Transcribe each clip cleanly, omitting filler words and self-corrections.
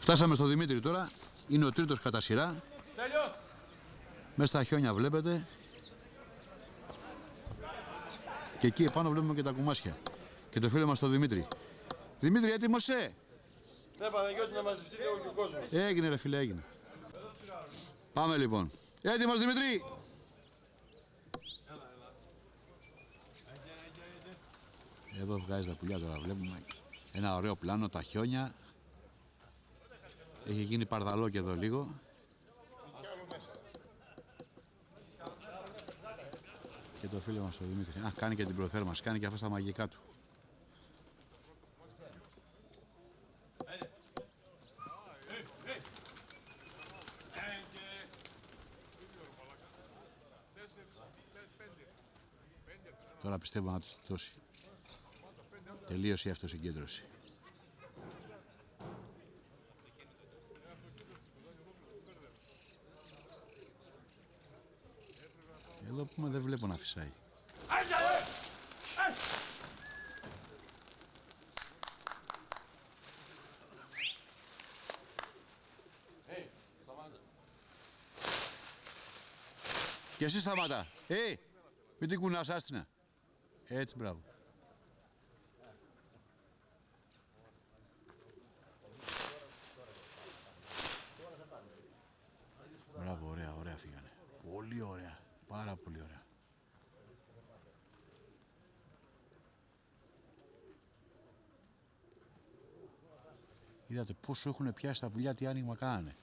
Φτάσαμε στο Δημήτρη τώρα. Είναι ο τρίτος κατά σειρά. Μέσα στα χιόνια βλέπετε. Και εκεί επάνω βλέπουμε και τα κουμάσια. Και το φίλο μας το Δημήτρη. Δημήτρη, έτοιμος είσαι? Ναι, Παναγιώτη, να μαζευτεί λίγο και ο κόσμος. Έγινε ρε φίλε, έγινε. Πάμε λοιπόν. Έτοιμος Δημήτρη? Εδώ βγάζει τα πουλιά τώρα, βλέπουμε ένα ωραίο πλάνο, τα χιόνια. Έχει γίνει παρδαλό και εδώ λίγο. Και το φίλο μας ο Δημήτρη. Α, κάνει και την προθέρμανση, κάνει και αυτά στα μαγικά του. Τώρα πιστεύω να τους τη δώσει. Τελείωσε η αυτοσυγκέντρωση. Εδώ πούμε δεν βλέπω να φυσάει. Και εσύ σταμάτα. Μην την κουνάς, άστινα. Έτσι, μπράβο. Μπράβο, ωραία, ωραία φύγανε. Πολύ ωραία, πάρα πολύ ωραία. Είδατε πόσο έχουν πιάσει τα πουλιά, τι άνοιγμα κάνανε.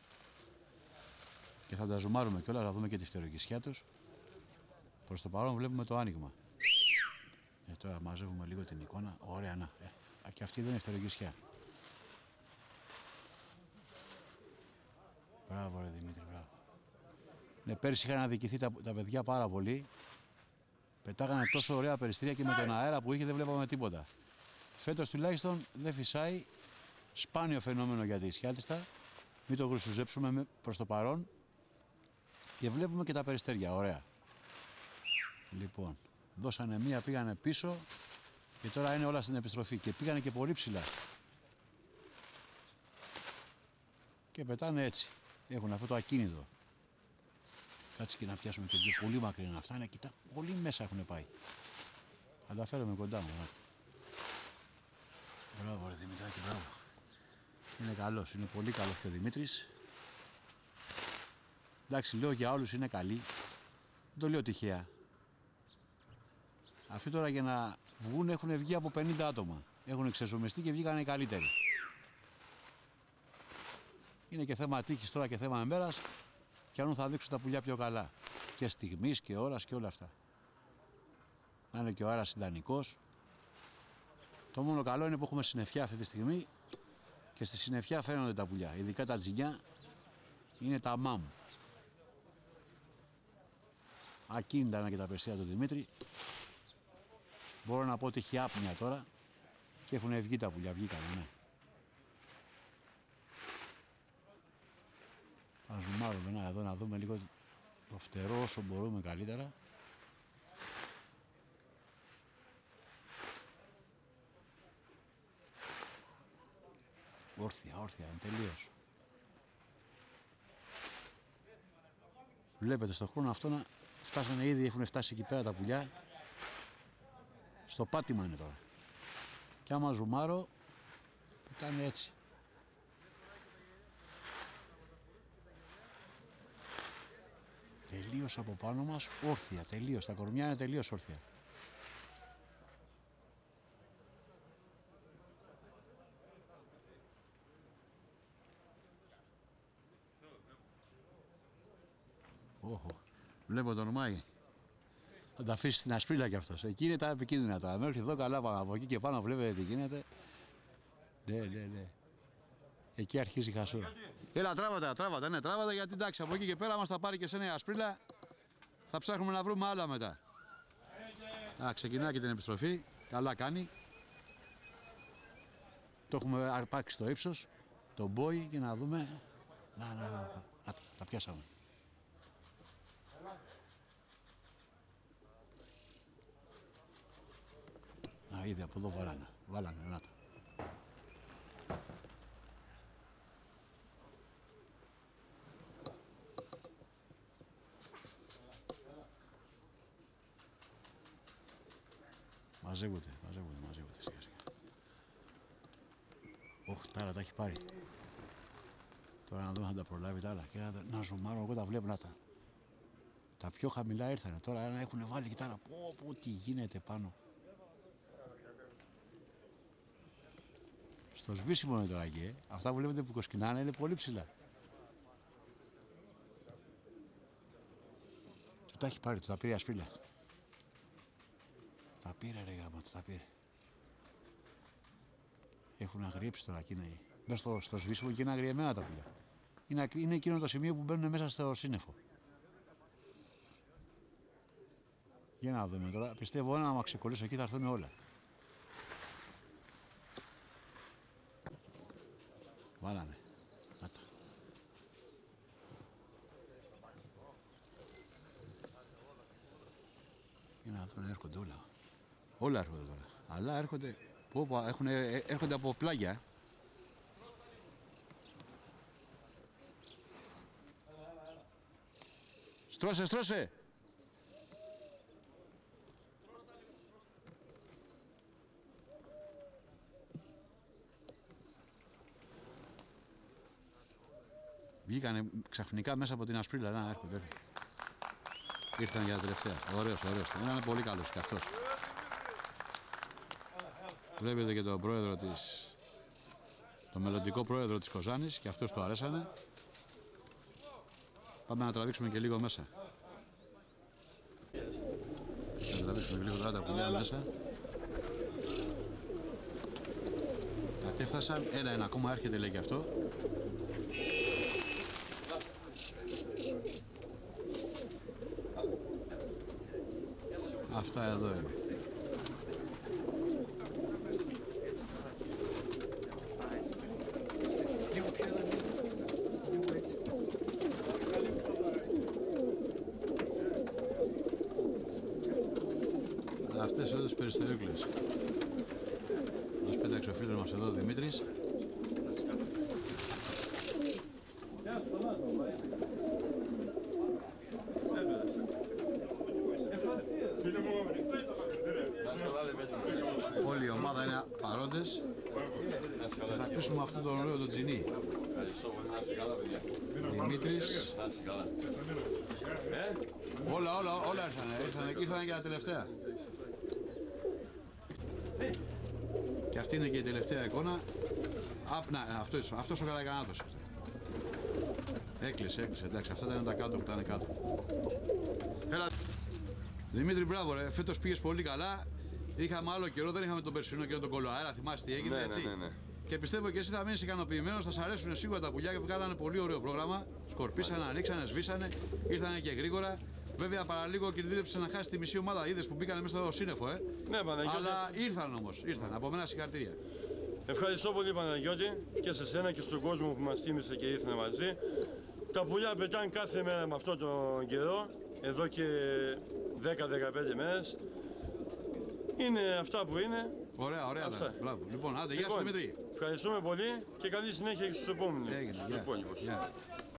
Και θα τα ζουμάρουμε κιόλας, να δούμε και τη φτεροκισιά τους. Προς το παρόν βλέπουμε το άνοιγμα. Τώρα μαζεύουμε λίγο την εικόνα. Ωραία, να. Και αυτή δεν είναι φτεροκισιά. Μπράβο ρε Δημήτρη, μπράβο. Ναι, πέρυσι είχαν αδικηθεί τα παιδιά πάρα πολύ. Πετάγανε τόσο ωραία περιστρία και με τον αέρα που είχε δεν βλέπαμε τίποτα. Φέτος τουλάχιστον δεν φυσάει. Σπάνιο φαινόμενο για τη Σιάλτιστα. Μην το γρουσουζέψουμε προς το παρόν. Και βλέπουμε και τα περιστέρια, ωραία. Λοιπόν, δώσανε μία, πήγανε πίσω και τώρα είναι όλα στην επιστροφή και πήγανε και πολύ ψηλά. Και πετάνε έτσι. Έχουν αυτό το ακίνητο. Κάτσε και να πιάσουμε και δύο πολύ μακρινά. Αυτά είναι, κοιτά, πολύ μέσα έχουν πάει. Θα τα φέρουμε κοντά μου. Μπράβο ρε Δημητράκη, μπράβο. Είναι καλός, είναι πολύ καλός και ο Δημήτρης. Εντάξει, λέω για όλους είναι καλοί. Δεν το λέω τυχαία. Αυτοί τώρα για να βγουν έχουν βγει από 50 άτομα. Έχουν ξεζουμιστεί και βγήκαν οι καλύτεροι. Είναι και θέμα τύχης τώρα και θέμα μέρας. Και αν θα δείξουν τα πουλιά πιο καλά. Και στιγμής και ώρας και όλα αυτά. Να είναι και ο αέρας ιδανικός. Το μόνο καλό είναι που έχουμε συννεφιά αυτή τη στιγμή. Και στη συννεφιά φαίνονται τα πουλιά. Ειδικά τα τζινιά είναι τα μάμ. Ακίνητα είναι και τα περιστέρια του Δημήτρη. Μπορώ να πω ότι έχει άπνοια τώρα και έχουν βγει τα πουλιά, βγήκανε, ναι. Θα ζουμάρουμε εδώ να δούμε λίγο το φτερό όσο μπορούμε καλύτερα. Όρθια, όρθια, είναι τελείως. Βλέπετε στον χρόνο αυτό να φτάσανε ήδη, έχουν φτάσει εκεί πέρα τα πουλιά. Στο πάτημα είναι τώρα. Και άμα ζουμάρω, ήταν έτσι. Τελείως από πάνω μας, όρθια, τελείως. Τα κορμιά είναι τελείως όρθια. Βλέπω τον Μάη. Θα τα αφήσει στην ασπρίλα κι αυτός. Εκεί είναι τα επικίνδυνα τώρα. Μέχρι εδώ καλά πάμε. Από εκεί και πάνω βλέπετε τι γίνεται. Ναι. Εκεί αρχίζει η χασούρα. Έλα, τράβατα, ναι, τράβατα γιατί εντάξει από εκεί και πέρα μας θα πάρει και σε νέα ασπρίλα. Θα ψάχνουμε να βρούμε άλλα μετά. Ξεκινάει και την επιστροφή. Καλά κάνει. Το έχουμε αρπάξει στο ύψος. Το μπόι και να δούμε. Τα πιάσαμε. Ήδη από εδώ βάλανε, να τα. Μαζεύονται. Σιγά σιγά. Ωχ, τα άλλα τα έχει πάρει. Τώρα να δούμε αν τα προλάβει τα άλλα. Και να ζουμάρω, εγώ τα βλέπω να τα. Τα πιο χαμηλά ήρθανε. Τώρα ένα έχουν βάλει και τα άλλα. Πω, τι γίνεται πάνω. Στο σβήσιμο είναι τώρα εκεί. Αυτά που βλέπετε που κοσκινάνε είναι πολύ ψηλά. Του τα έχει πάρει, του τα πήρε ασπίλα. Τα πήρε ρε γάμα, τα πήρε. Έχουν αγριέψει τώρα εκείνα. Μέσα στο σβήσιμο και είναι αγριεμένα τα πουλιά. Είναι εκείνο το σημείο που μπαίνουν μέσα στο σύννεφο. Για να δούμε τώρα. Πιστεύω ένα άμα ξεκολλήσω εκεί θα έρθουν όλα. Βάλανε. Άτα. Για να δούμε, έρχονται όλα. Όλα έρχονται τώρα. Αλλά έρχονται, έρχονται από πλάγια. Στρώσε! Βγήκανε ξαφνικά μέσα από την ασπρίλα. Να έρχονται. Ήρθαν για τα τελευταία. Ωραίος. Είναι πολύ καλός και αυτός. Βλέπετε και τον πρόεδρο τον μελλοντικό πρόεδρο της Κοζάνης και αυτός το αρέσανε. Πάμε να τραβήξουμε και λίγο μέσα. Θα τραβήξουμε λίγο τώρα τα πουλιά μέσα. Κατέφτασαν, ένα ακόμα έρχεται λέει και αυτό. Αυτά εδώ είναι. Αυτές εδώ τις περιστερίκλες. Μας πέταξε ο φίλος μας εδώ ο Δημήτρης. Όλη η ομάδα είναι παρόντες και θα πείσουμε αυτόν τον ωραίο τον Τζινί. Δημήτρης. Όλα ήρθανε και τα τελευταία. Και αυτή είναι και η τελευταία εικόνα. Αυτός ο Καρακανάτος. Έκλεισε, εντάξει, αυτά ήταν τα κάτω που ήταν κάτω. Έλα. Δημήτρη, μπράβο ρε, φέτος πήγες πολύ καλά. Είχαμε άλλο καιρό, δεν είχαμε τον περσινό καιρό τον κολοαέρα, θυμάστε τι έγινε, έτσι. Ναι. Και πιστεύω και εσύ θα μείνεις ικανοποιημένος, θα σ' αρέσουν σίγουρα τα πουλιά και βγάλανε πολύ ωραίο πρόγραμμα. Σκορπίσανε, ανοίξανε, σβήσανε, ήρθανε και γρήγορα. Βέβαια παραλίγο κινδύνεψε να χάσει τη μισή ομάδα. Είδες που μπήκανε μέσα στο σύννεφο, Ναι, Παναγιώτη. Αλλά ήρθαν όμως, Από μένα συγχαρητήρια. Ευχαριστώ πολύ Παναγιώτη και σε σένα και στον κόσμο που μας τίμησε και ήρθανε μαζί. Τα πουλιά πετάνε κάθε μέρα με αυτόν τον καιρό, εδώ και 10-15 μέρες. Είναι αυτά που είναι. Ωραία, μπράβο. Λοιπόν, άντε, γεια σου Δημήτρη. Ευχαριστούμε πολύ και καλή συνέχεια και στους επόμενους. Έγινε, γεια.